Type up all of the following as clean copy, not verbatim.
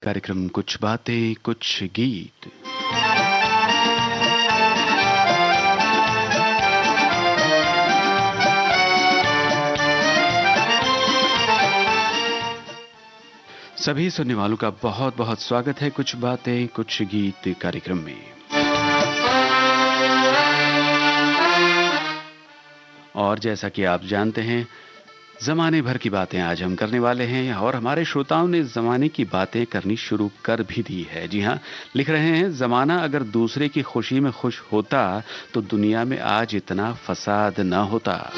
कार्यक्रम कुछ बातें कुछ गीत। सभी सुनने वालों का बहुत बहुत स्वागत है कुछ बातें कुछ गीत कार्यक्रम में। और जैसा कि आप जानते हैं, जमाने भर की बातें आज हम करने वाले हैं और हमारे श्रोताओं ने जमाने की बातें करनी शुरू कर भी दी है। जी हाँ, लिख रहे हैं, जमाना अगर दूसरे की खुशी में खुश होता तो दुनिया में आज इतना फसाद न होता।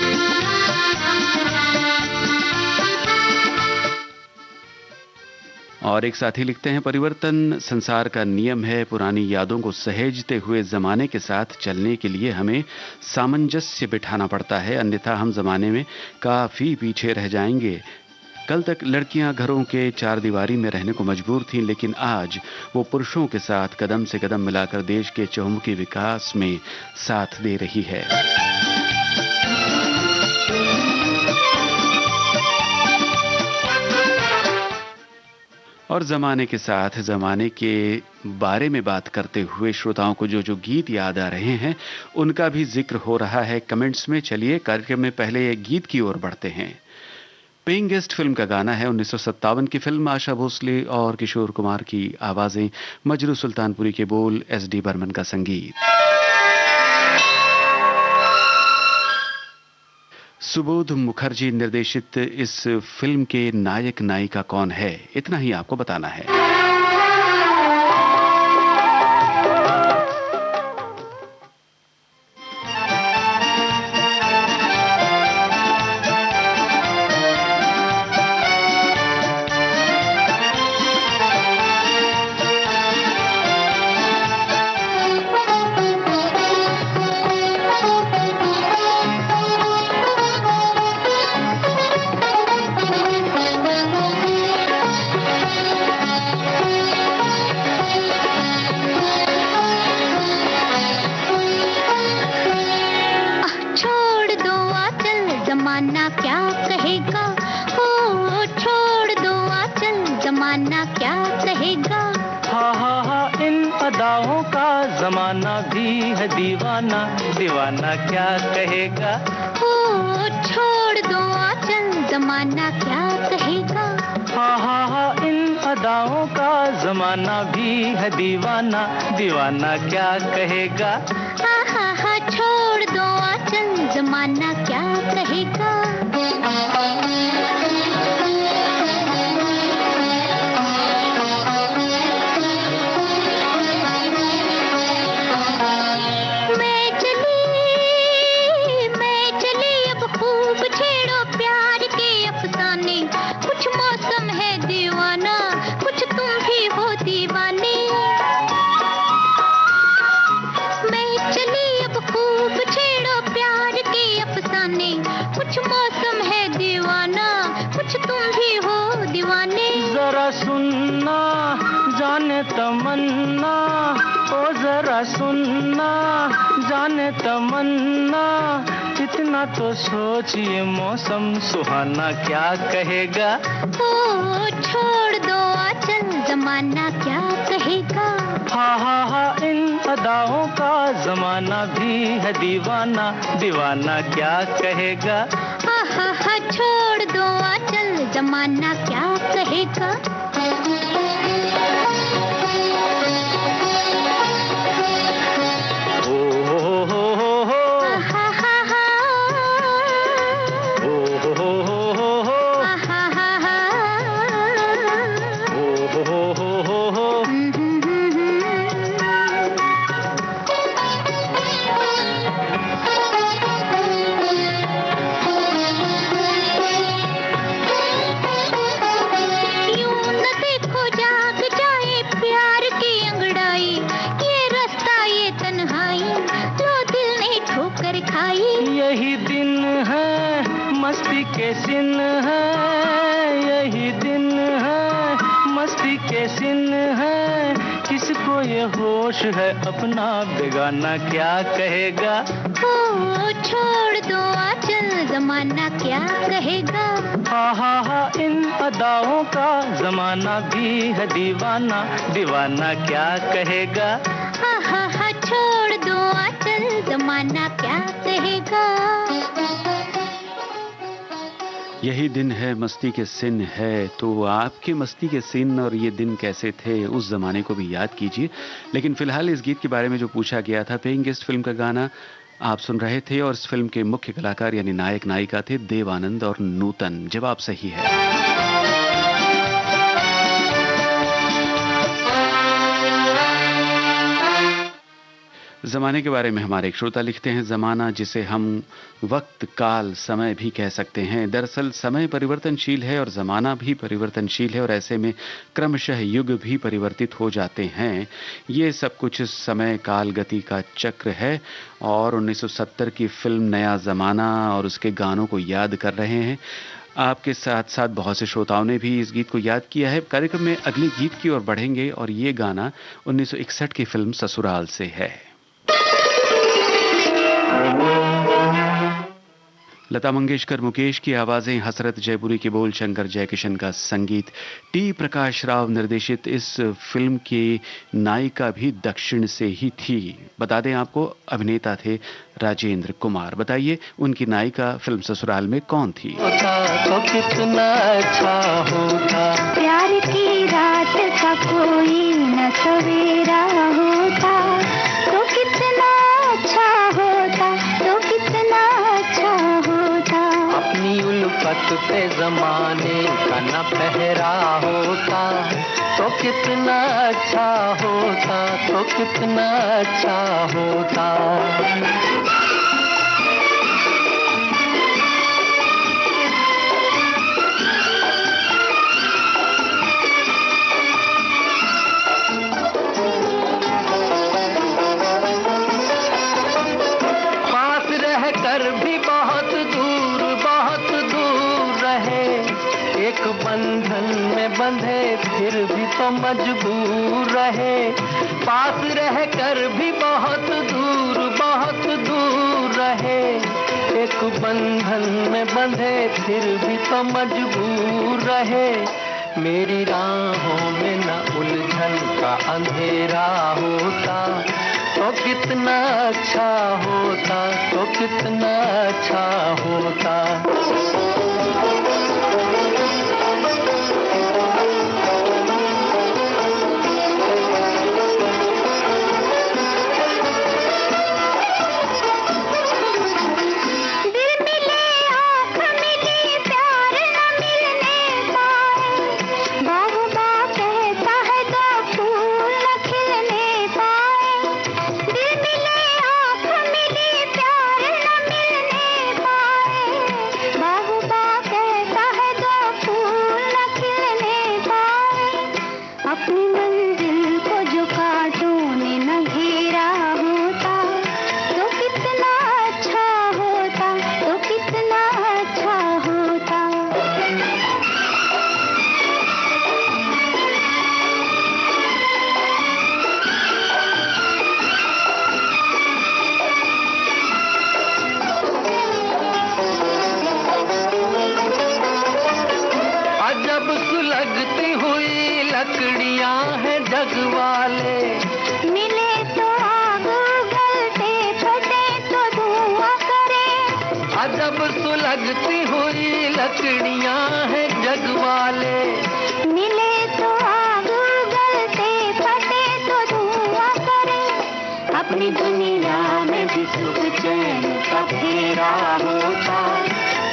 और एक साथी लिखते हैं, परिवर्तन संसार का नियम है। पुरानी यादों को सहेजते हुए जमाने के साथ चलने के लिए हमें सामंजस्य बिठाना पड़ता है, अन्यथा हम जमाने में काफी पीछे रह जाएंगे। कल तक लड़कियां घरों के चार दीवारी में रहने को मजबूर थीं, लेकिन आज वो पुरुषों के साथ कदम से कदम मिलाकर देश के चहुमुखी विकास में साथ दे रही है। और ज़माने के साथ ज़माने के बारे में बात करते हुए श्रोताओं को जो गीत याद आ रहे हैं उनका भी जिक्र हो रहा है कमेंट्स में। चलिए कार्यक्रम में पहले एक गीत की ओर बढ़ते हैं। पेइंग गेस्ट फिल्म का गाना है, 1957 की फिल्म, आशा भोसले और किशोर कुमार की आवाज़ें, मजरू सुल्तानपुरी के बोल, एस.डी. बर्मन का संगीत। सुबोध मुखर्जी निर्देशित इस फिल्म के नायक नायिका कौन है, इतना ही आपको बताना है। जमाना क्या कहेगा, ओ छोड़ दो आंचल, जमाना क्या कहेगा। हा इन अदाओं का जमाना भी है दीवाना, दीवाना क्या कहेगा। ओ छोड़ दो आंचल, जमाना क्या कहेगा। हा इन अदाओं का जमाना भी है दीवाना, दीवाना क्या कहेगा। हा छोड़ दो आंचल, जमाना क्या कहेगा। मैं चली अब खूब छेड़ो प्यार के अफसाने, कुछ मौसम है दीवाना, कुछ तुम भी हो दीवाने। मैं चली अब खूब छेड़ो प्यार के अफसाने, कुछ मौसम है दीवाना, कुछ तुम भी हो दीवाने। जरा सुनना जाने तमन्ना, ओ जरा सुनना जाने तमन्ना, इतना तो सोचिए मौसम सुहाना क्या कहेगा। ओ छोड़ दो आंचल, जमाना क्या कहेगा। हा इन अदाओं का जमाना भी है दीवाना, दीवाना क्या कहेगा। हा छोड़ दो आंचल, जमाना क्या कहेगा। यही दिन है मस्ती के सिन है, यही दिन है मस्ती के सिन है, किसको ये होश है अपना बेगाना क्या कहेगा। ओ छोड़ दो आंचल, जमाना क्या कहेगा। हा इन अदाओं का जमाना भी है दीवाना, दीवाना क्या कहेगा। हा छोड़ दो आंचल, जमाना क्या कहेगा। यही दिन है मस्ती के सिन है, तो आपके मस्ती के सिन और ये दिन कैसे थे उस जमाने को भी याद कीजिए। लेकिन फिलहाल इस गीत के बारे में जो पूछा गया था, पेइंग गेस्ट फिल्म का गाना आप सुन रहे थे और इस फिल्म के मुख्य कलाकार यानी नायक नायिका थे देव आनंद और नूतन। जवाब सही है। ज़माने के बारे में हमारे एक श्रोता लिखते हैं, ज़माना जिसे हम वक्त, काल, समय भी कह सकते हैं। दरअसल समय परिवर्तनशील है और ज़माना भी परिवर्तनशील है और ऐसे में क्रमशः युग भी परिवर्तित हो जाते हैं। ये सब कुछ समय काल गति का चक्र है और 1970 की फिल्म नया ज़माना और उसके गानों को याद कर रहे हैं। आपके साथ साथ बहुत से श्रोताओं ने भी इस गीत को याद किया है। कार्यक्रम में अगले गीत की ओर बढ़ेंगे और ये गाना 1961 की फिल्म ससुराल से है। लता मंगेशकर, मुकेश की आवाजें, हसरत जयपुरी के बोल, शंकर जयकिशन का संगीत, टी प्रकाश राव निर्देशित इस फिल्म की नायिका भी दक्षिण से ही थी। बता दें आपको, अभिनेता थे राजेंद्र कुमार। बताइए उनकी नायिका फिल्म ससुराल में कौन थी। तो कितना अच्छा होता, प्यार की रात का कोई न सवेरा होता, तो कितना अच्छा होता, तो कितना अच्छा होता। अपनी उल्फत पे जमाने का न पहरा होता, तो कितना अच्छा होता, तो कितना अच्छा होता। बंधन में बंधे फिर भी तो मजबूर रहे, पास रह कर भी बहुत दूर रहे। एक बंधन में बंधे फिर भी तो मजबूर रहे। मेरी राहों में न उलझन का अंधेरा होता, तो कितना अच्छा होता, तो कितना अच्छा होता। सुलगती हुई लकड़ियां हैं जग वाले, मिले तो आग उगलते फटे तो धुआं करे। अपनी दुनिया में भी सुख चैन का फेरा होता,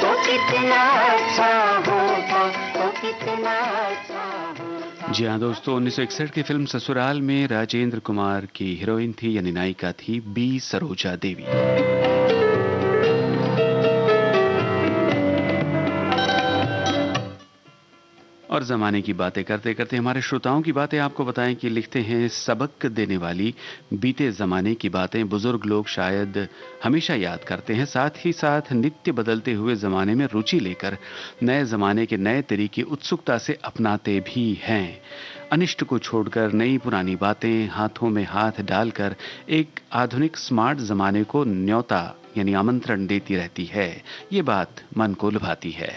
तो कितना अच्छा होता, तो कितना अच्छा होता। जी हाँ दोस्तों, 1961 की फिल्म ससुराल में राजेंद्र कुमार की हीरोइन थी यानी नायिका थी बी सरोजा देवी। और ज़माने की बातें करते करते हमारे श्रोताओं की बातें आपको बताएं कि लिखते हैं, सबक देने वाली बीते ज़माने की बातें बुज़ुर्ग लोग शायद हमेशा याद करते हैं, साथ ही साथ नित्य बदलते हुए ज़माने में रुचि लेकर नए ज़माने के नए तरीके उत्सुकता से अपनाते भी हैं। अनिष्ट को छोड़कर नई पुरानी बातें हाथों में हाथ डालकर एक आधुनिक स्मार्ट ज़माने को न्योता यानी आमंत्रण देती रहती है। ये बात मन को लुभाती है।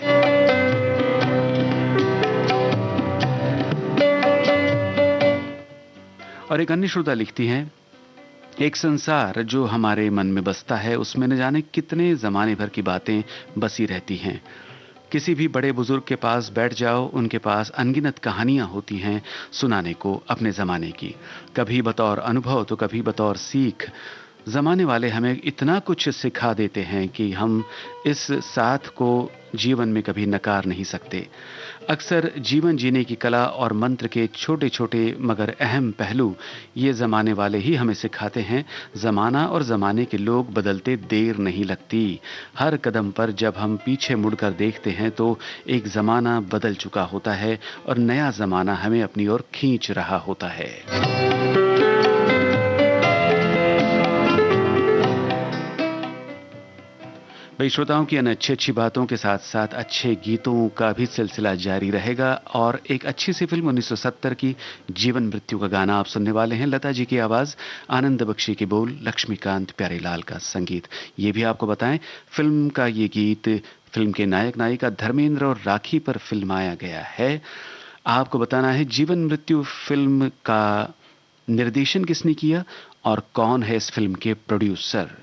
और एक अन्य श्रोता लिखती हैं, एक संसार जो हमारे मन में बसता है उसमें न जाने कितने जमाने भर की बातें बसी रहती हैं। किसी भी बड़े बुजुर्ग के पास बैठ जाओ, उनके पास अनगिनत कहानियां होती हैं सुनाने को अपने जमाने की, कभी बतौर अनुभव तो कभी बतौर सीख। जमाने वाले हमें इतना कुछ सिखा देते हैं कि हम इस साथ को जीवन में कभी नकार नहीं सकते। अक्सर जीवन जीने की कला और मंत्र के छोटे छोटे मगर अहम पहलू ये जमाने वाले ही हमें सिखाते हैं। जमाना और जमाने के लोग बदलते देर नहीं लगती। हर कदम पर जब हम पीछे मुड़कर देखते हैं तो एक जमाना बदल चुका होता है और नया जमाना हमें अपनी ओर खींच रहा होता है। भाई श्रोताओं की इन अच्छी अच्छी बातों के साथ साथ अच्छे गीतों का भी सिलसिला जारी रहेगा और एक अच्छी सी फिल्म 1970 की जीवन मृत्यु का गाना आप सुनने वाले हैं। लता जी की आवाज, आनंद बख्शी के बोल, लक्ष्मीकांत प्यारेलाल का संगीत। ये भी आपको बताएं, फिल्म का ये गीत फिल्म के नायक नायिका धर्मेंद्र और राखी पर फिल्माया गया है। आपको बताना है जीवन मृत्यु फिल्म का निर्देशन किसने किया और कौन है इस फिल्म के प्रोड्यूसर।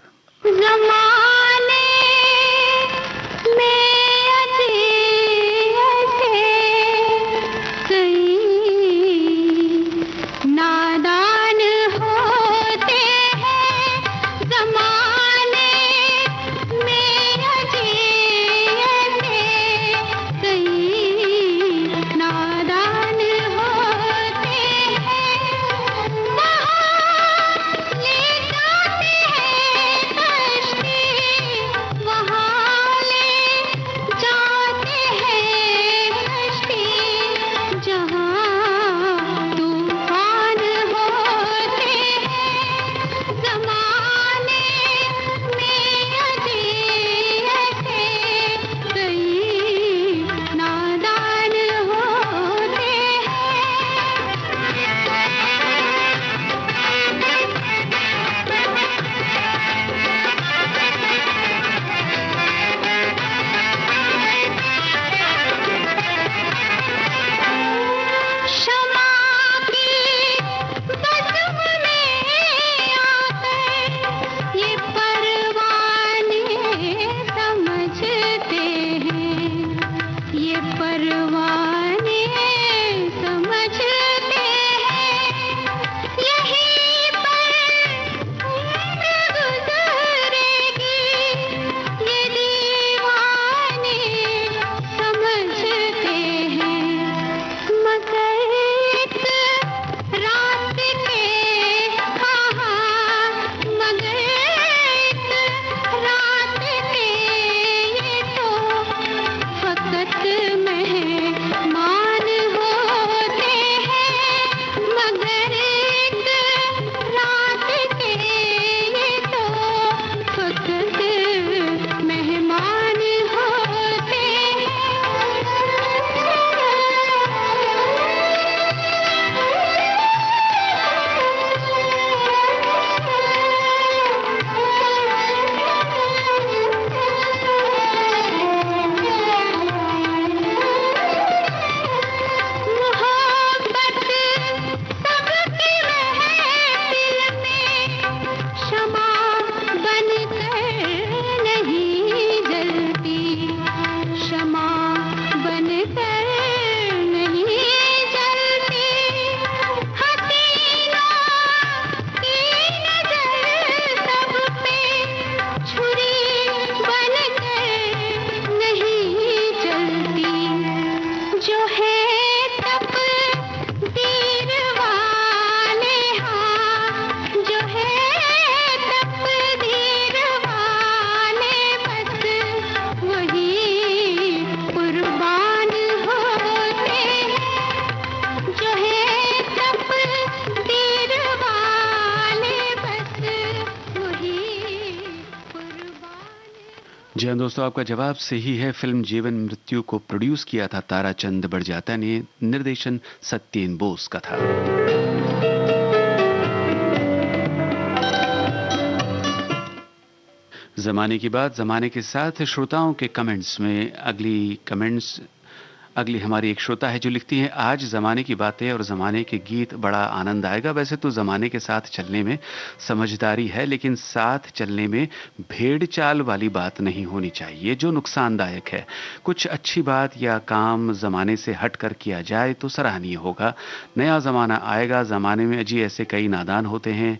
जी हाँ दोस्तों, आपका जवाब सही है। फिल्म जीवन मृत्यु को प्रोड्यूस किया था ताराचंद बड़जात्या ने, निर्देशन सत्येन बोस का था। ज़माने की बात ज़माने के साथ श्रोताओं के कमेंट्स में अगली हमारी एक श्रोता है जो लिखती हैं, आज ज़माने की बातें और ज़माने के गीत बड़ा आनंद आएगा। वैसे तो ज़माने के साथ चलने में समझदारी है, लेकिन साथ चलने में भेड़ चाल वाली बात नहीं होनी चाहिए जो नुकसानदायक है। कुछ अच्छी बात या काम ज़माने से हट कर किया जाए तो सराहनीय होगा। नया ज़माना आएगा, ज़माने में अजी ऐसे कई नादान होते हैं,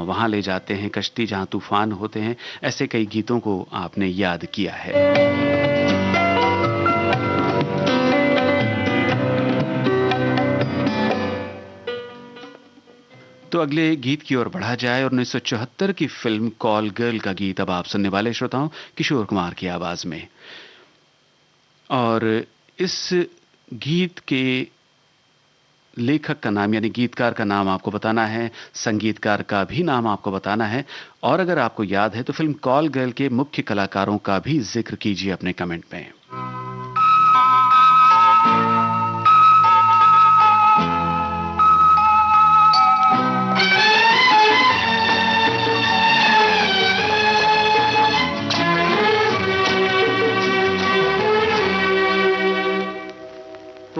वहाँ ले जाते हैं कश्ती जहाँ तूफान होते हैं। ऐसे कई गीतों को आपने याद किया है। तो अगले गीत की ओर बढ़ा जाए और 1974 की फिल्म कॉल गर्ल का गीत अब आप सुनने वाले श्रोताओं किशोर कुमार की आवाज में। और इस गीत के लेखक का नाम यानी गीतकार का नाम आपको बताना है, संगीतकार का भी नाम आपको बताना है, और अगर आपको याद है तो फिल्म कॉल गर्ल के मुख्य कलाकारों का भी जिक्र कीजिए अपने कमेंट में।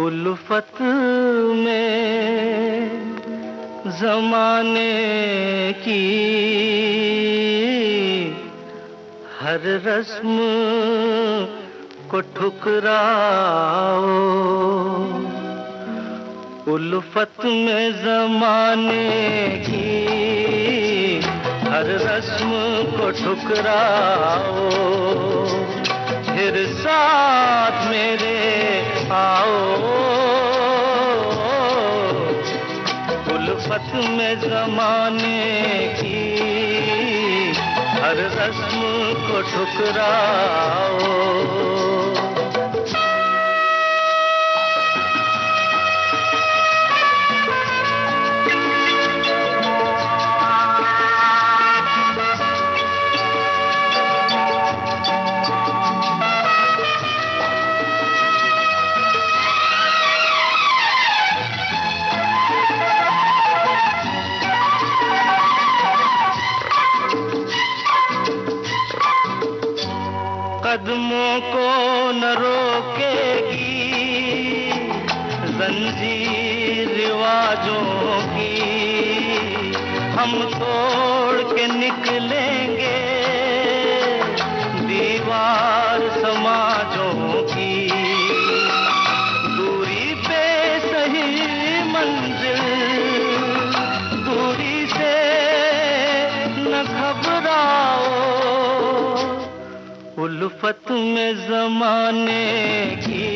उल्फत में ज़माने की हर रस्म को ठुकराओ, उल्फत में ज़माने की हर रस्म को ठुकराओ, फिर साथ मेरे आओ, उल्फत में ज़माने की हर रस्म को ठुकराओ। कदमों को न रोकेगी जंजीर रिवाजों की, हम तोड़ के निकलेंगे दीवार समाजों की, दूरी पे सही मंजिल, दूरी से न घबराओ, उल्फत में ज़माने की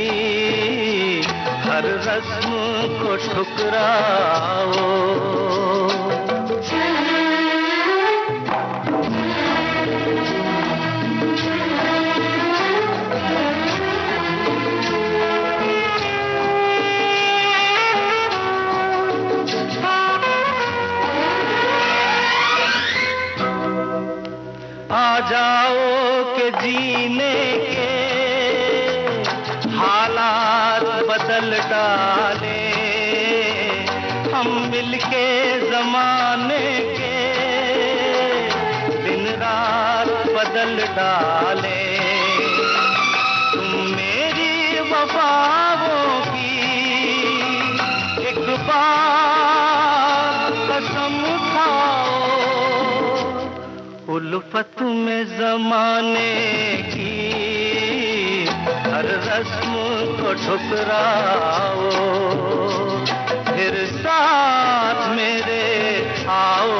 हर रस्म को ठुकराओ। आ जाओ के जीने के हालात बदल डाले, हम मिलके ज़माने के दिन रात बदल डाले, तुम मेरी वफाओं की एक बार कसम खाओ, उल्फत में ज़माने की हर रस्म को ठुकराओ, फिर साथ मेरे आओ,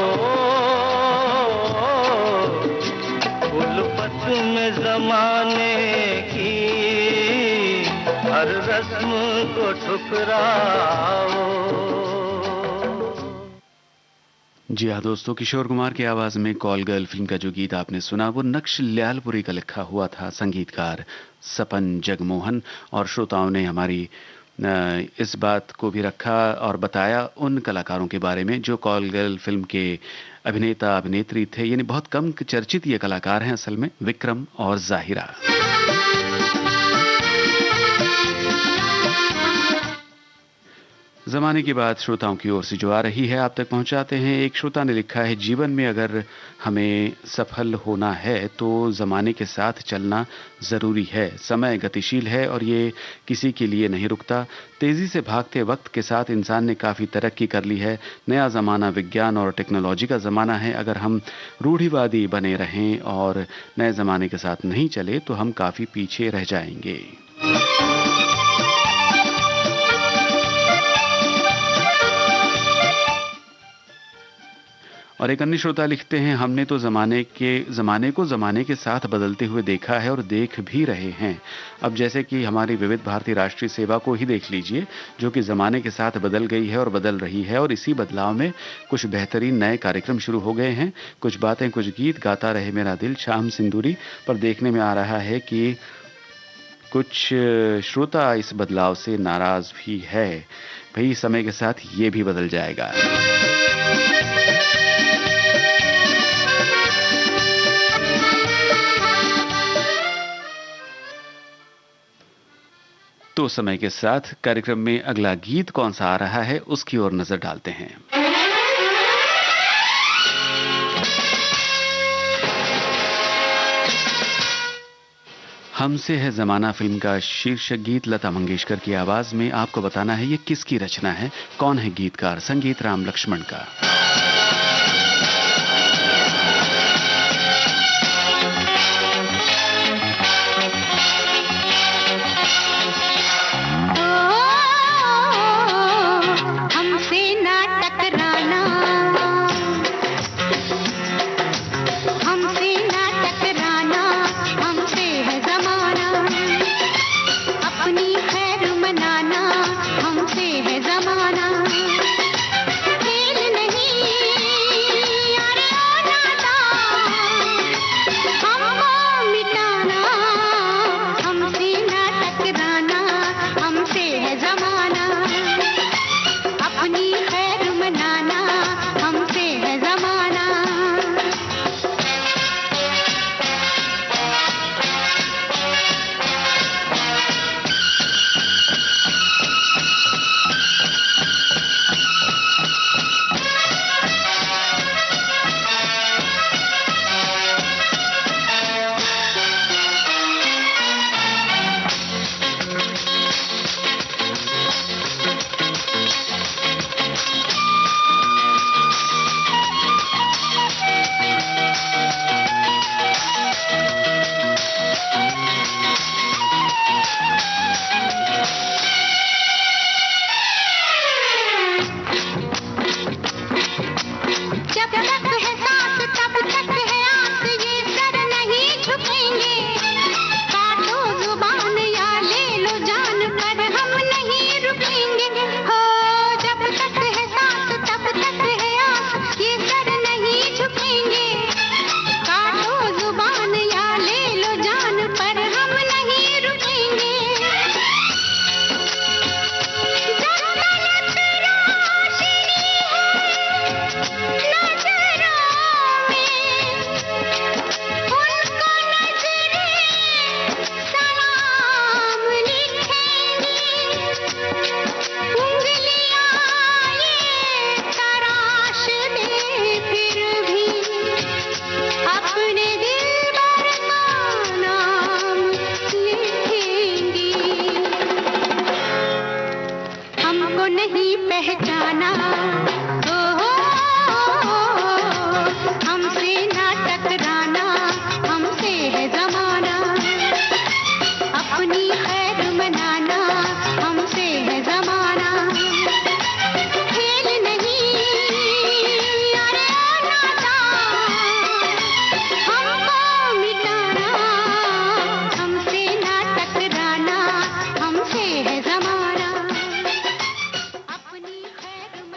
उल्फत में ज़माने की हर रस्म को ठुकराओ। जी हाँ दोस्तों, किशोर कुमार की आवाज़ में कॉल गर्ल फिल्म का जो गीत आपने सुना वो नक्श ल्यालपुरी का लिखा हुआ था, संगीतकार सपन जगमोहन। और श्रोताओं ने हमारी इस बात को भी रखा और बताया उन कलाकारों के बारे में जो कॉल गर्ल फिल्म के अभिनेता अभिनेत्री थे। यानी बहुत कम चर्चित ये कलाकार हैं असल में, विक्रम और जाहिरा। जमाने की बात श्रोताओं की ओर से जो आ रही है आप तक पहुंचाते हैं। एक श्रोता ने लिखा है, जीवन में अगर हमें सफल होना है तो जमाने के साथ चलना ज़रूरी है। समय गतिशील है और ये किसी के लिए नहीं रुकता। तेज़ी से भागते वक्त के साथ इंसान ने काफ़ी तरक्की कर ली है। नया ज़माना विज्ञान और टेक्नोलॉजी का ज़माना है। अगर हम रूढ़िवादी बने रहें और नए ज़माने के साथ नहीं चले तो हम काफ़ी पीछे रह जाएंगे। और एक अन्य श्रोता लिखते हैं, हमने तो ज़माने को ज़माने के साथ बदलते हुए देखा है और देख भी रहे हैं। अब जैसे कि हमारी विविध भारती राष्ट्रीय सेवा को ही देख लीजिए, जो कि ज़माने के साथ बदल गई है और बदल रही है, और इसी बदलाव में कुछ बेहतरीन नए कार्यक्रम शुरू हो गए हैं। कुछ बातें, कुछ गीत गाता रहे मेरा दिल, शाम सिंदूरी पर देखने में आ रहा है कि कुछ श्रोता इस बदलाव से नाराज़ भी है। भाई समय के साथ ये भी बदल जाएगा। तो समय के साथ कार्यक्रम में अगला गीत कौन सा आ रहा है उसकी ओर नजर डालते हैं। हमसे है जमाना फिल्म का शीर्षक गीत लता मंगेशकर की आवाज में। आपको बताना है ये किसकी रचना है, कौन है गीतकार। संगीत राम लक्ष्मण का।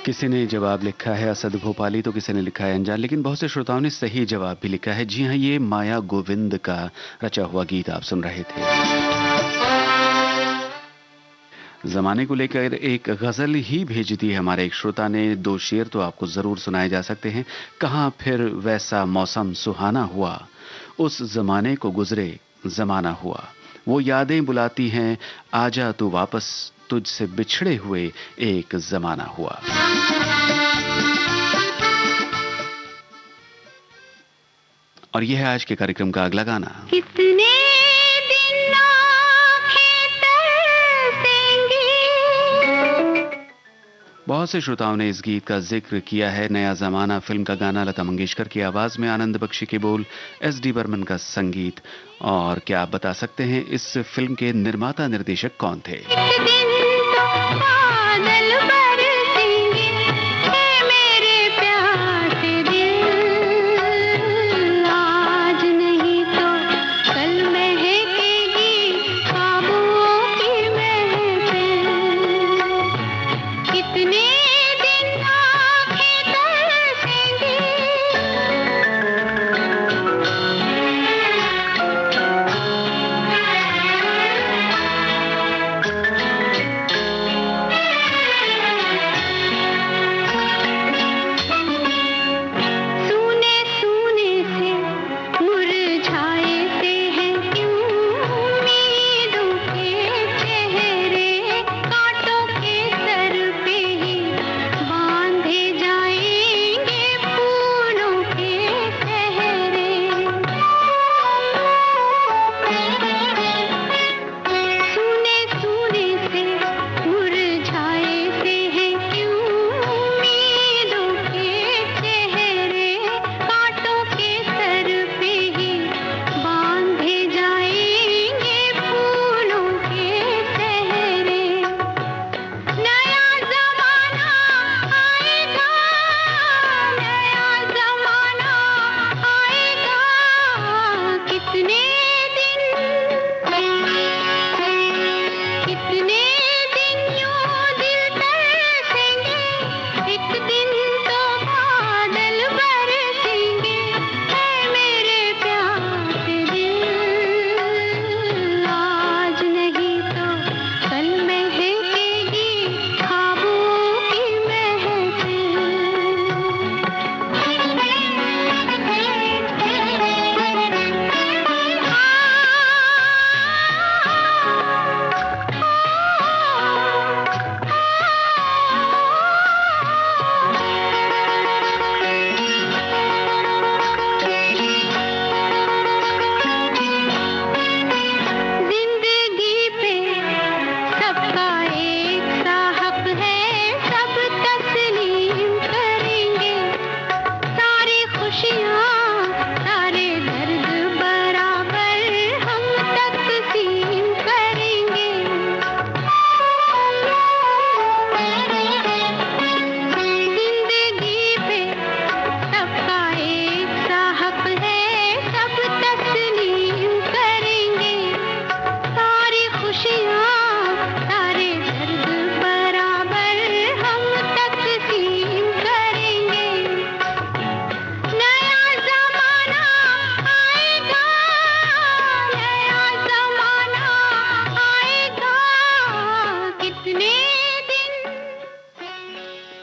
किसी ने जवाब लिखा है असद भोपाली, तो किसी ने लिखा है अनजान, लेकिन बहुत से श्रोताओं ने सही जवाब भी लिखा है। जी हाँ, ये माया गोविंद का रचा हुआ गीत आप सुन रहे थे। जमाने को लेकर एक गजल ही भेज दी है हमारे एक श्रोता ने। 2 शेर तो आपको जरूर सुनाए जा सकते हैं। कहाँ फिर वैसा मौसम सुहाना हुआ, उस जमाने को गुजरे जमाना हुआ, वो यादें बुलाती हैं आजा तू वापस, तुझसे बिछड़े हुए एक जमाना हुआ। और यह है आज के कार्यक्रम का अगला गाना। कितने दिन आँखें तरसेंगी। बहुत से श्रोताओं ने इस गीत का जिक्र किया है। नया जमाना फिल्म का गाना, लता मंगेशकर की आवाज में, आनंद बख्शी के बोल, एस.डी. बर्मन का संगीत। और क्या आप बता सकते हैं इस फिल्म के निर्माता निर्देशक कौन थे? एक दिन तो बादल बरसेंगे, है मेरे प्यासे दिल। आज नहीं तो कल महकेगी ख्वाबों की महफिल। कितने दिन आँखें तरसेंगी।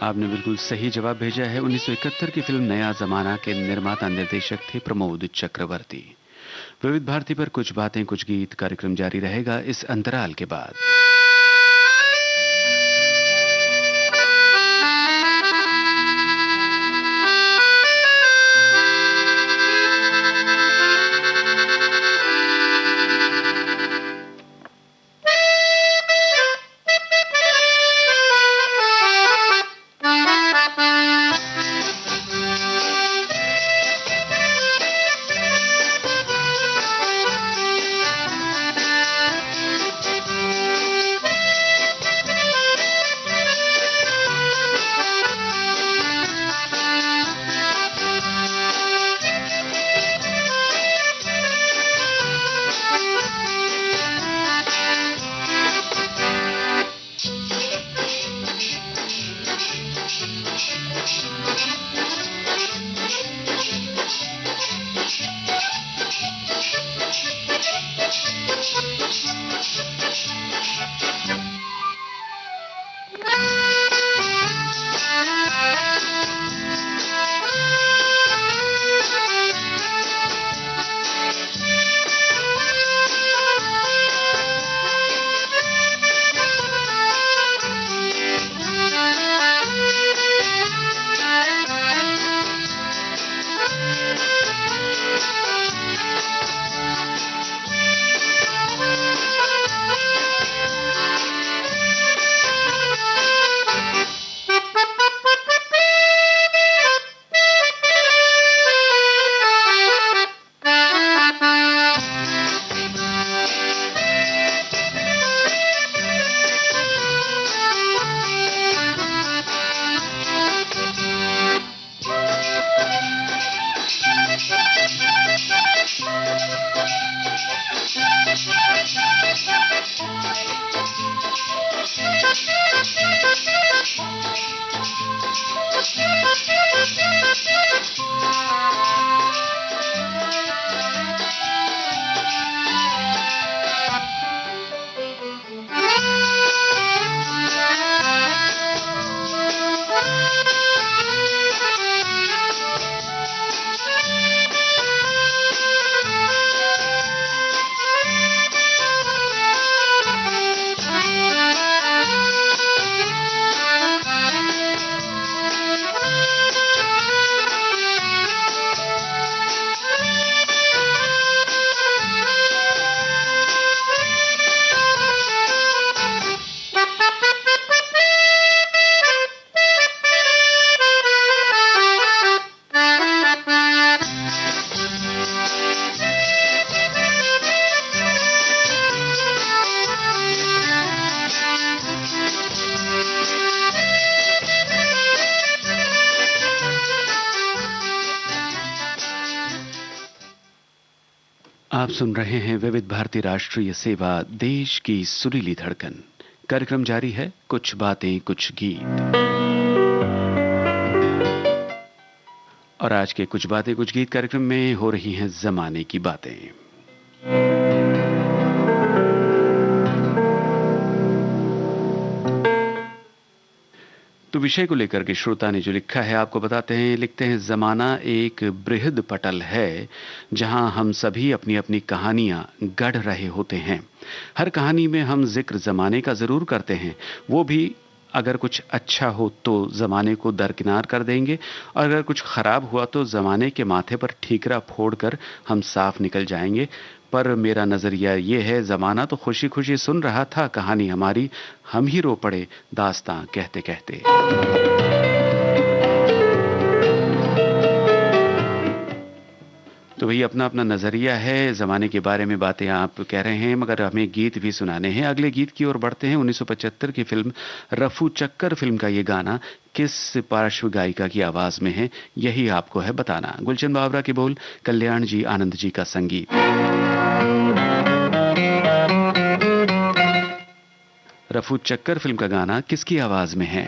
आपने बिल्कुल सही जवाब भेजा है। 1971 की फिल्म नया जमाना के निर्माता निर्देशक थे प्रमोद चक्रवर्ती। विविध भारती पर कुछ बातें कुछ गीत कार्यक्रम जारी रहेगा इस अंतराल के बाद। आप सुन रहे हैं विविध भारती राष्ट्रीय सेवा, देश की सुरीली धड़कन। कार्यक्रम जारी है, कुछ बातें कुछ गीत। और आज के कुछ बातें कुछ गीत कार्यक्रम में हो रही हैं जमाने की बातें। तो विषय को लेकर के श्रोता ने जो लिखा है आपको बताते हैं। लिखते हैं, जमाना एक बृहद पटल है जहां हम सभी अपनी अपनी कहानियां गढ़ रहे होते हैं। हर कहानी में हम जिक्र जमाने का जरूर करते हैं, वो भी अगर कुछ अच्छा हो तो जमाने को दरकिनार कर देंगे, और अगर कुछ खराब हुआ तो जमाने के माथे पर ठीकरा फोड़कर हम साफ निकल जाएंगे। पर मेरा नजरिया ये है, जमाना तो खुशी खुशी सुन रहा था कहानी हमारी, हम ही रो पड़े दास्तां कहते कहते। तो वही अपना अपना नजरिया है, जमाने के बारे में बातें आप कह रहे हैं, मगर हमें गीत भी सुनाने हैं। अगले गीत की ओर बढ़ते हैं। 1975 की फिल्म रफू चक्कर फिल्म का ये गाना किस पार्श्व गायिका की आवाज में है, यही आपको है बताना। गुलशन बावरा के बोल, कल्याण जी आनंद जी का संगीत। रफू चक्कर फिल्म का गाना किसकी आवाज में है?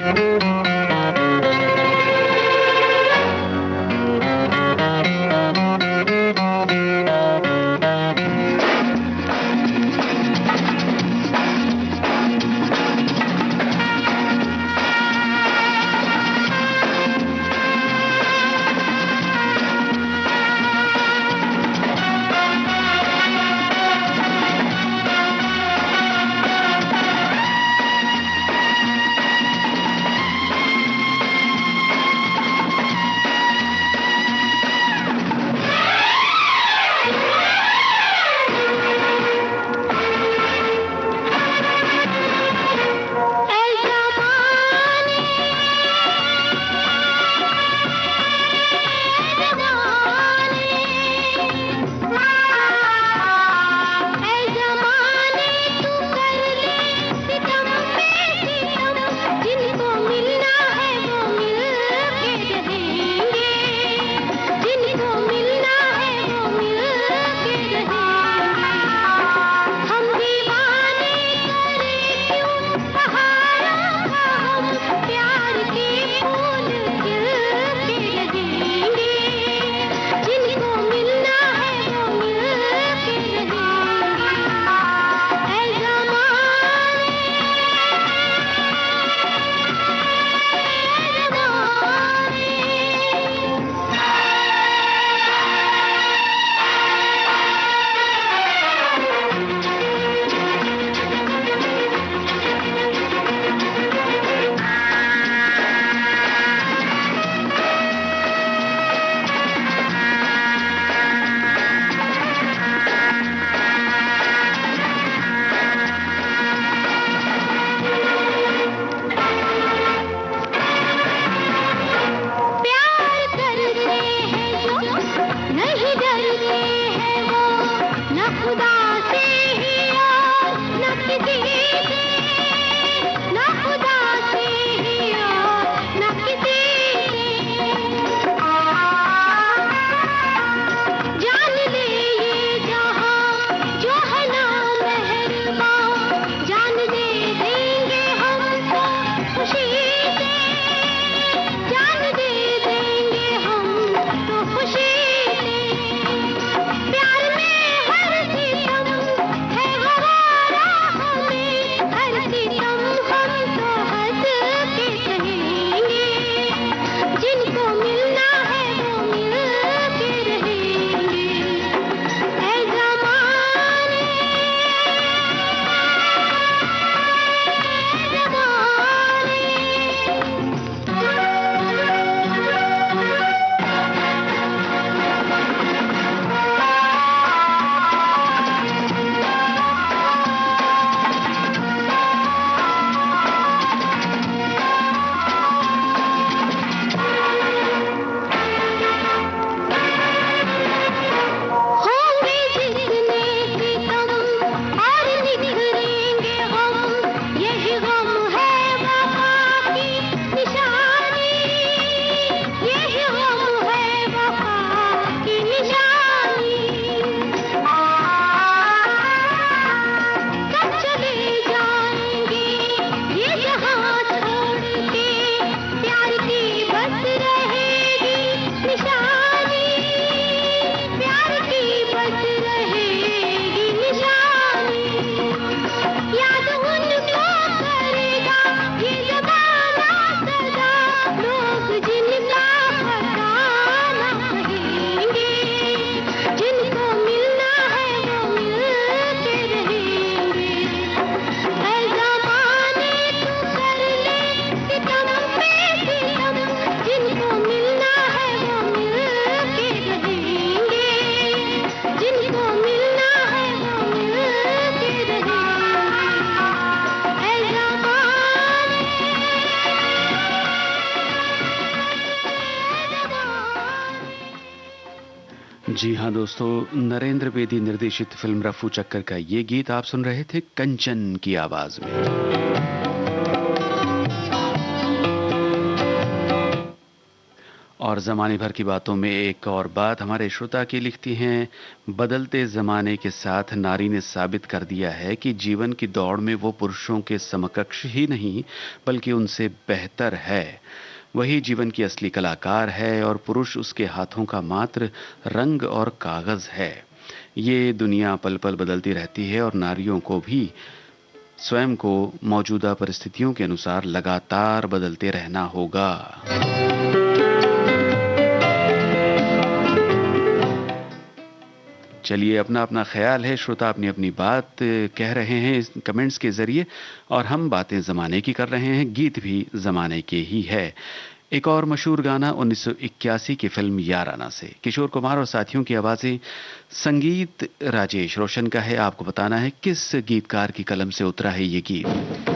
जी हाँ दोस्तों, नरेंद्र बेदी निर्देशित फिल्म रफू चक्कर का ये गीत आप सुन रहे थे कंचन की आवाज में। और ज़माने भर की बातों में एक और बात हमारे श्रोता की लिखती हैं, बदलते ज़माने के साथ नारी ने साबित कर दिया है कि जीवन की दौड़ में वो पुरुषों के समकक्ष ही नहीं बल्कि उनसे बेहतर है। वही जीवन की असली कलाकार है और पुरुष उसके हाथों का मात्र रंग और कागज़ है। ये दुनिया पल पल बदलती रहती है और नारियों को भी स्वयं को मौजूदा परिस्थितियों के अनुसार लगातार बदलते रहना होगा। चलिए, अपना अपना ख्याल है, श्रोता अपनी अपनी बात कह रहे हैं इस कमेंट्स के जरिए और हम बातें ज़माने की कर रहे हैं, गीत भी ज़माने के ही है। एक और मशहूर गाना 1981 की फिल्म याराना से, किशोर कुमार और साथियों की आवाज़ें, संगीत राजेश रोशन का है। आपको बताना है किस गीतकार की कलम से उतरा है ये गीत।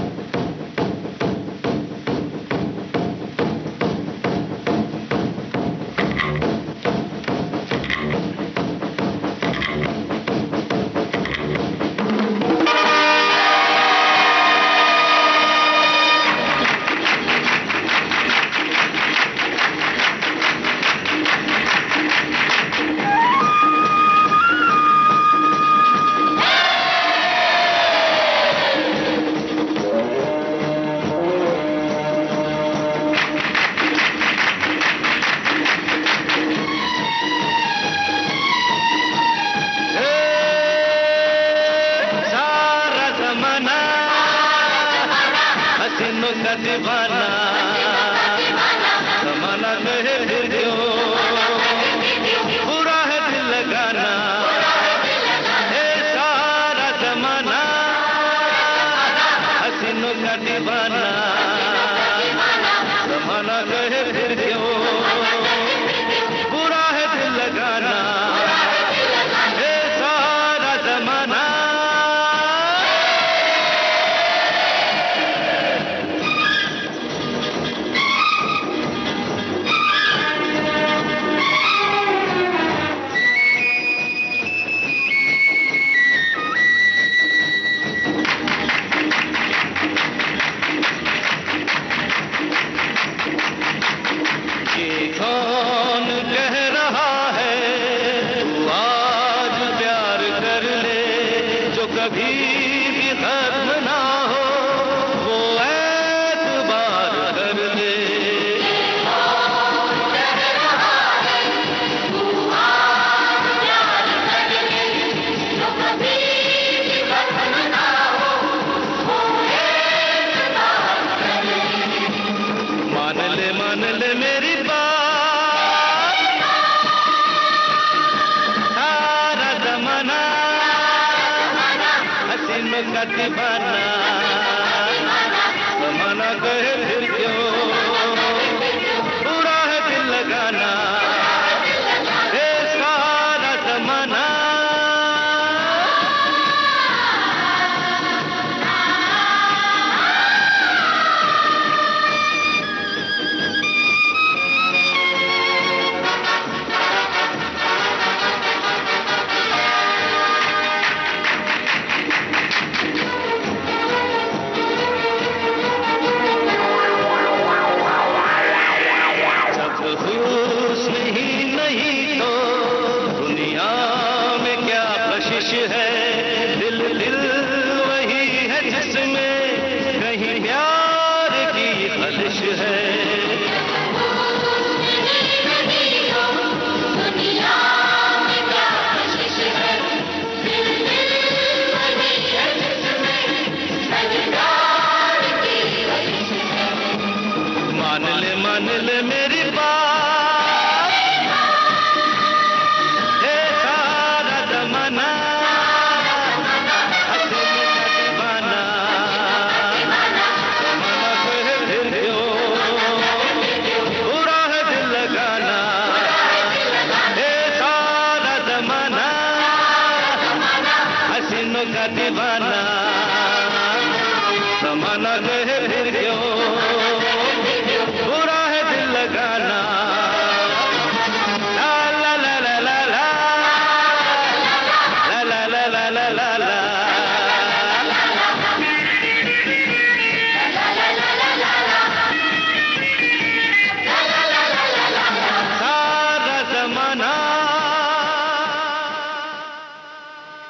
ला ला ला ला ला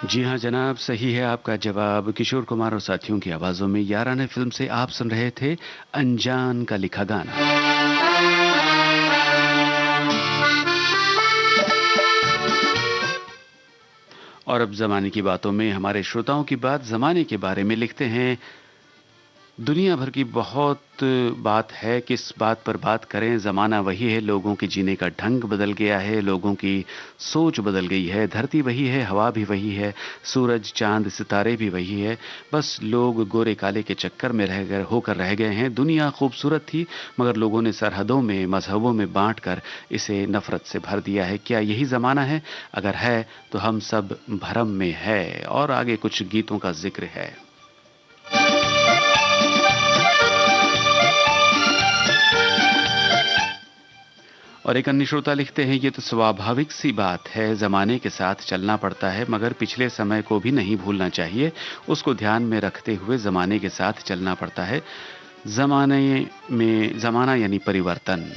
जी हाँ जनाब, सही है आपका जवाब। किशोर कुमार और साथियों की आवाजों में याराना फिल्म से आप सुन रहे थे अनजान का लिखा गाना। और अब जमाने की बातों में हमारे श्रोताओं की बात जमाने के बारे में लिखते हैं। दुनिया भर की बहुत बात है, किस बात पर बात करें, ज़माना वही है, लोगों के जीने का ढंग बदल गया है, लोगों की सोच बदल गई है, धरती वही है, हवा भी वही है, सूरज चांद सितारे भी वही है, बस लोग गोरे काले के चक्कर में होकर रह गए हैं। दुनिया खूबसूरत थी मगर लोगों ने सरहदों में, मजहबों में बांट कर इसे नफरत से भर दिया है। क्या यही ज़माना है? अगर है तो हम सब भरम में है। और आगे कुछ गीतों का जिक्र है। और एक अन्य श्रोता लिखते हैं, ये तो स्वाभाविक सी बात है, ज़माने के साथ चलना पड़ता है मगर पिछले समय को भी नहीं भूलना चाहिए, उसको ध्यान में रखते हुए ज़माने के साथ चलना पड़ता है। ज़माने में ज़माना यानी परिवर्तन।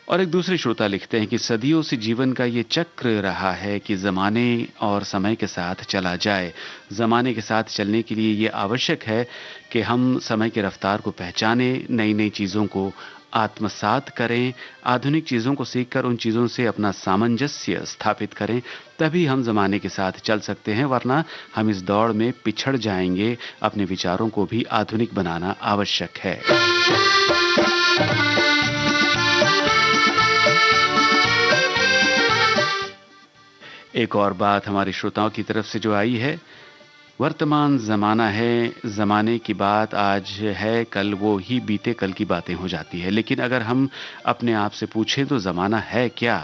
और एक दूसरे श्रोता लिखते हैं कि सदियों से जीवन का ये चक्र रहा है कि ज़माने और समय के साथ चला जाए। ज़माने के साथ चलने के लिए ये आवश्यक है कि हम समय की रफ्तार को पहचानें, नई नई चीज़ों को आत्मसात करें, आधुनिक चीज़ों को सीखकर उन चीज़ों से अपना सामंजस्य स्थापित करें। तभी हम ज़माने के साथ चल सकते हैं, वरना हम इस दौड़ में पिछड़ जाएंगे। अपने विचारों को भी आधुनिक बनाना आवश्यक है। एक और बात हमारे श्रोताओं की तरफ से जो आई है, वर्तमान ज़माना है, ज़माने की बात आज है, कल वो ही बीते कल की बातें हो जाती है। लेकिन अगर हम अपने आप से पूछें तो ज़माना है क्या?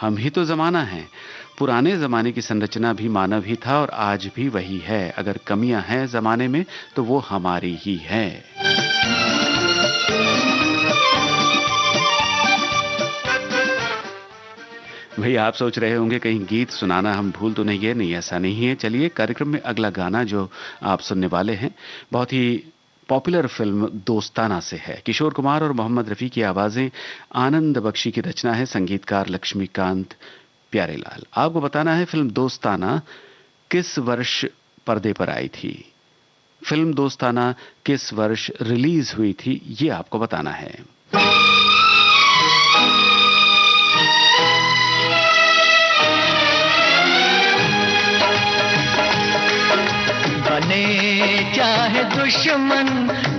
हम ही तो ज़माना हैं। पुराने ज़माने की संरचना भी मानव ही था और आज भी वही है। अगर कमियां हैं ज़माने में तो वो हमारी ही हैं। भैया आप सोच रहे होंगे कहीं गीत सुनाना हम भूल तो नहीं गए। नहीं, ऐसा नहीं है। चलिए कार्यक्रम में अगला गाना जो आप सुनने वाले हैं बहुत ही पॉपुलर फिल्म दोस्ताना से है। किशोर कुमार और मोहम्मद रफ़ी की आवाज़ें, आनंद बख्शी की रचना है, संगीतकार लक्ष्मीकांत प्यारेलाल। आपको बताना है फिल्म दोस्ताना किस वर्ष पर्दे पर आई थी। फिल्म दोस्ताना किस वर्ष रिलीज हुई थी, ये आपको बताना है। चाहे दुश्मन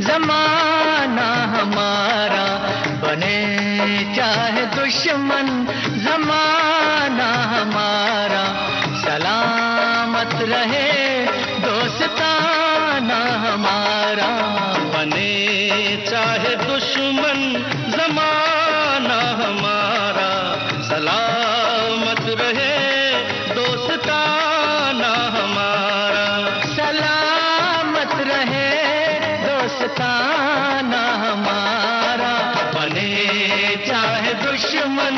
जमाना हमारा बने, चाहे दुश्मन जमाना हमारा, सलामत रहे दोस्ताना हमारा। बने चाहे दुश्मन जमाना हमारा, सलामत रहे दोस्ताना हमारा, रहे दोस्ताना हमारा। बने चाहे दुश्मन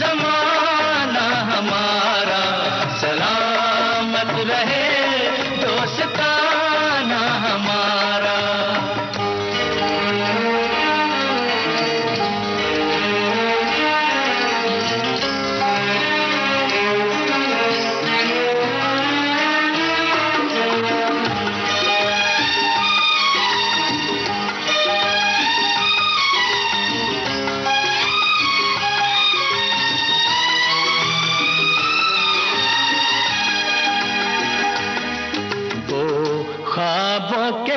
जमाना हमारा, सलामत रहे दोस्ताना हमारा।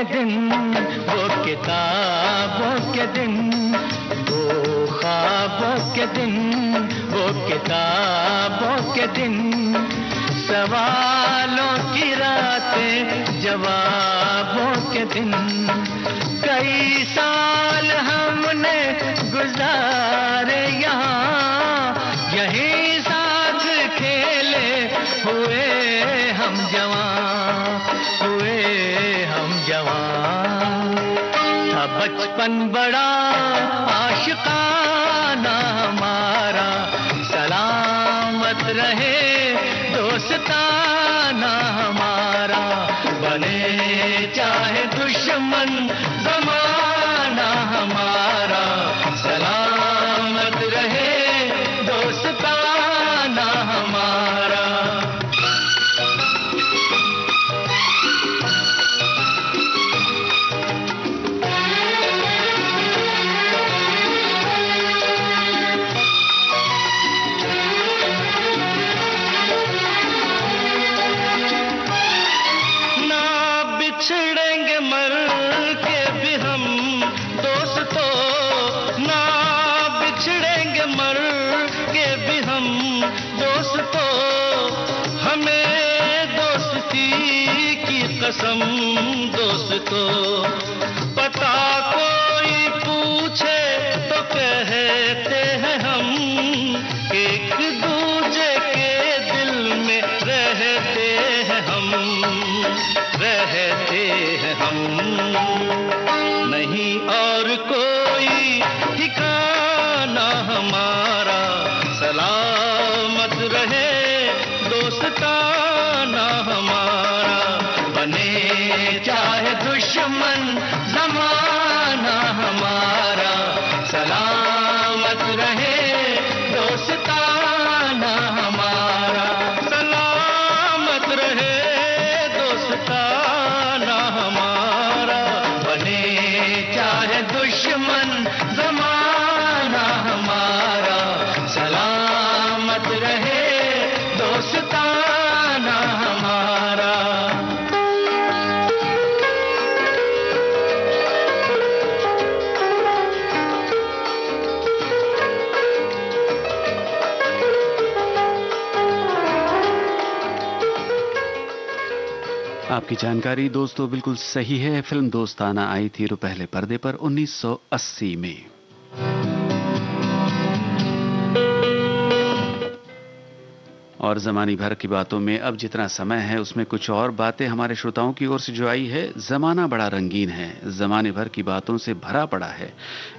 दिन वो किताबों के दिन, वो ख्वाबों के दिन, वो किताबों के दिन, सवालों की रातें जवाबों के दिन। कई साल हमने गुजारे यहाँ, यहीं साथ खेले हुए हम जवान, हुए हम जवान। था बचपन बड़ा आशिकाना हमारा, सलामत रहे दोस्ताना हमारा। बने चाहे दुश्मन जमाना हमारा, सलामत रहे दोस्तों हमें दोस्ती की कसम दोस्तों, पता कोई पूछे तो कहते हैं हम एक दूजे के दिल में रहते हैं हम, रहते हैं हम। नहीं और कोई ठिकाना हमारा, सलामत रहे दोस्ताना हमारा। बने चाहे दुश्मन जमाना हमारा, सलामत रहे दोस्ताना हमारा, सलामत रहे दोस्ताना हमारा। बने चाहे दुश्मन जमाना हमारा, सलामत रहे दोस्ताना हमारा। आपकी जानकारी दोस्तों बिल्कुल सही है। फिल्म दोस्ताना आई थी पहले पर्दे पर 1980 में। और जमानी भर की बातों में अब जितना समय है उसमें कुछ और बातें हमारे श्रोताओं की ओर से जो आई है। जमाना बड़ा रंगीन है, जमाने भर की बातों से भरा पड़ा है।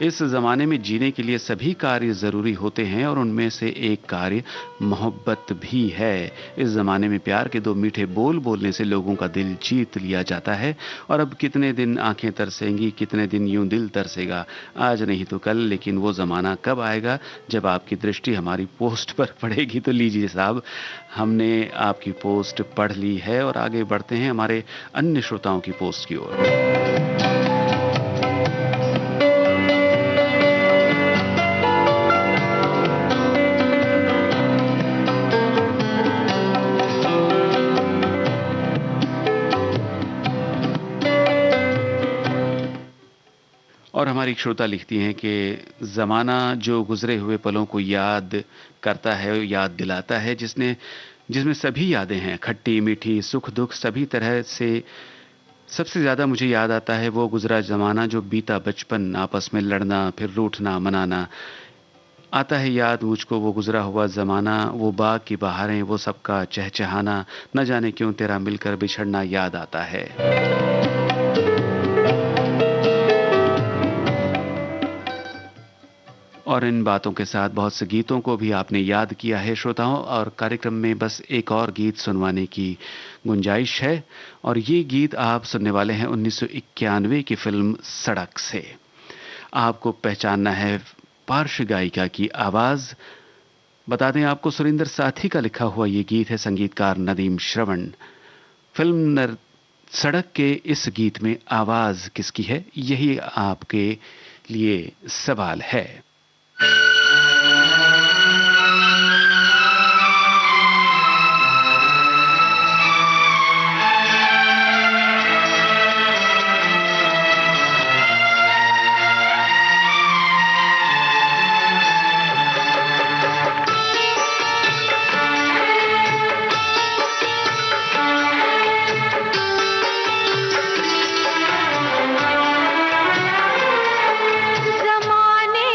इस जमाने में जीने के लिए सभी कार्य जरूरी होते हैं और उनमें से एक कार्य मोहब्बत भी है। इस जमाने में प्यार के दो मीठे बोल बोलने से लोगों का दिल जीत लिया जाता है। और अब कितने दिन आंखें तरसेंगी, कितने दिन यूं दिल तरसेगा, आज नहीं तो कल, लेकिन वो जमाना कब आएगा जब आपकी दृष्टि हमारी पोस्ट पर पड़ेगी। तो लीजिए साहब, हमने आपकी पोस्ट पढ़ ली है और आगे बढ़ते हैं हमारे अन्य श्रोताओं की पोस्ट की ओर। और हमारी एक श्रोता लिखती हैं कि ज़माना जो गुजरे हुए पलों को याद करता है, याद दिलाता है, जिसमें सभी यादें हैं, खट्टी मीठी सुख दुख सभी तरह से। सबसे ज़्यादा मुझे याद आता है वो गुजरा ज़माना जो बीता बचपन, आपस में लड़ना फिर रूठना मनाना। आता है याद मुझको वो गुजरा हुआ ज़माना, वो बाग की बहारें, वो सबका चहचहाना, न जाने क्यों तेरा मिलकर बिछड़ना याद आता है। और इन बातों के साथ बहुत से गीतों को भी आपने याद किया है श्रोताओं, और कार्यक्रम में बस एक और गीत सुनवाने की गुंजाइश है। और ये गीत आप सुनने वाले हैं 1991 की फिल्म सड़क से। आपको पहचानना है पार्श्व गायिका की आवाज। बता दें आपको, सुरेंद्र साथी का लिखा हुआ ये गीत है, संगीतकार नदीम श्रवण। फिल्म सड़क के इस गीत में आवाज किसकी है, यही आपके लिए सवाल है। ज़माने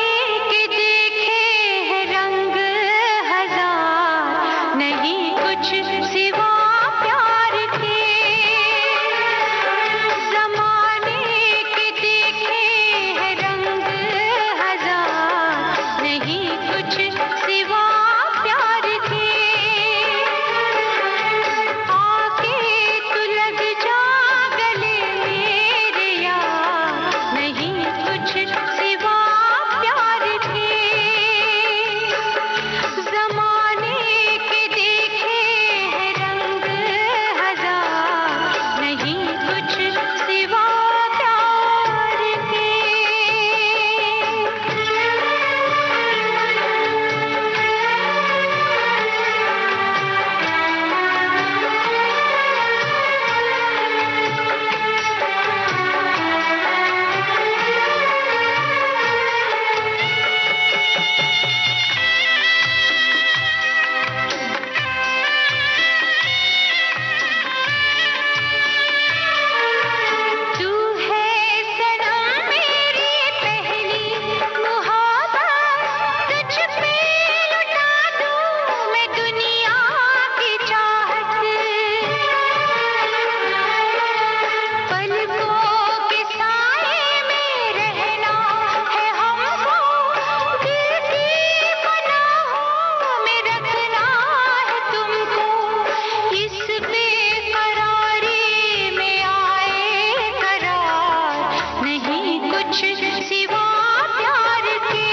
कुछ सिवा प्यार के।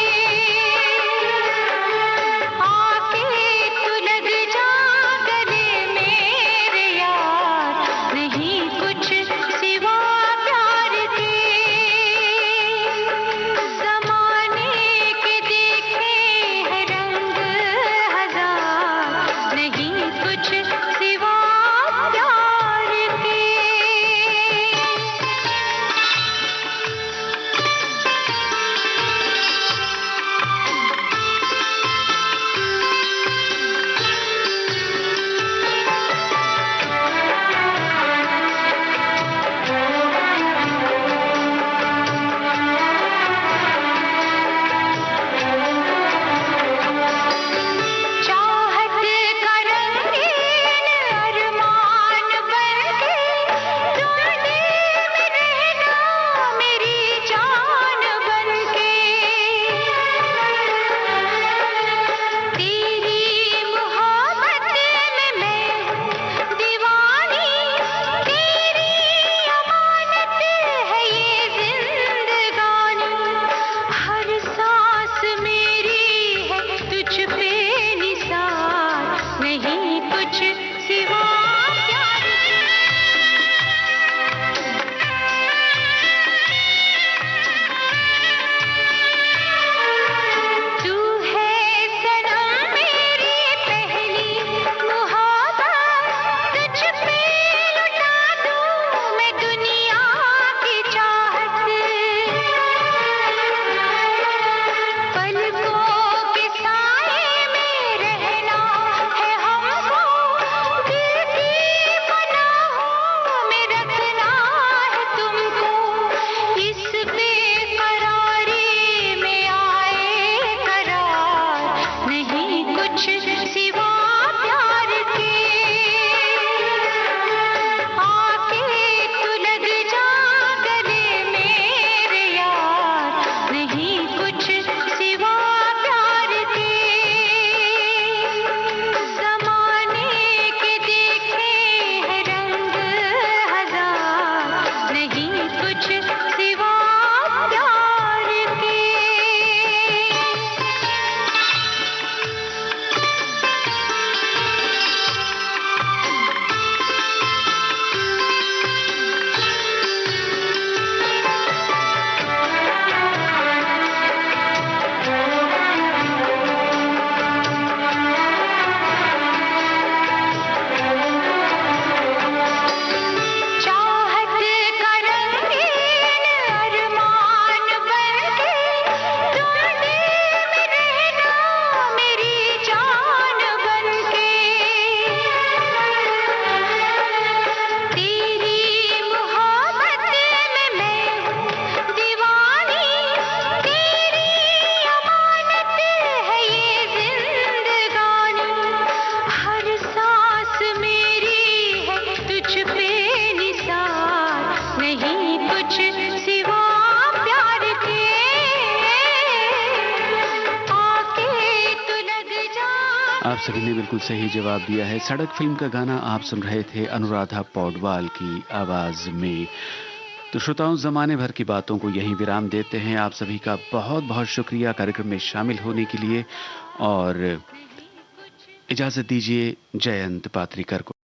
आके तू लग जा गले मेरे यार, नहीं कुछ सिवा प्यार के। ज़माने के देखे हैं रंग हजार, नहीं कुछ सिवा प्यार के। चाहत का रंगीन अरमान बनके तुम दिल में रहना मेरी जान बनके। तेरी मोहब्बत में मैं दीवानी, तेरी अमानत है ये जिंदगानी। हर सांस मेरी है तुझ पे निसार, नहीं कुछ सिवा प्यार के। तू है सनम मेरी पहली मुहाबत, तुझ पे लुटा दूं मैं दुनिया की चाहत। पलकों के साए में रहना है हमको, दिल की पनाहों में रखना है तुमको। इस बेकरारी में आए करार, नहीं कुछ सिवा प्यार के। आके तू लग जा गले मेरे यार, नहीं कुछ सिवा प्यार के। ज़माने के देखे हैं रंग हजार, नहीं कुछ सिवा प्यार के। चाहत का रंगीन अरमान बनके तुम दिल में रहना मेरी जान बनके। तेरी मोहब्बत में मैं दीवानी, तेरी अमानत है ये जिंदगानी। हर सांस मेरी है तुझ पे निसार, नहीं कुछ सिवा प्यार के। आके तू लग जा। आप सभी ने बिल्कुल सही जवाब दिया है। सड़क फिल्म का गाना आप सुन रहे थे अनुराधा पौडवाल की आवाज में। तो श्रोताओं, जमाने भर की बातों को यहीं विराम देते हैं। आप सभी का बहुत बहुत शुक्रिया कार्यक्रम में शामिल होने के लिए, और इजाजत दीजिए जयंत पात्रिकर को।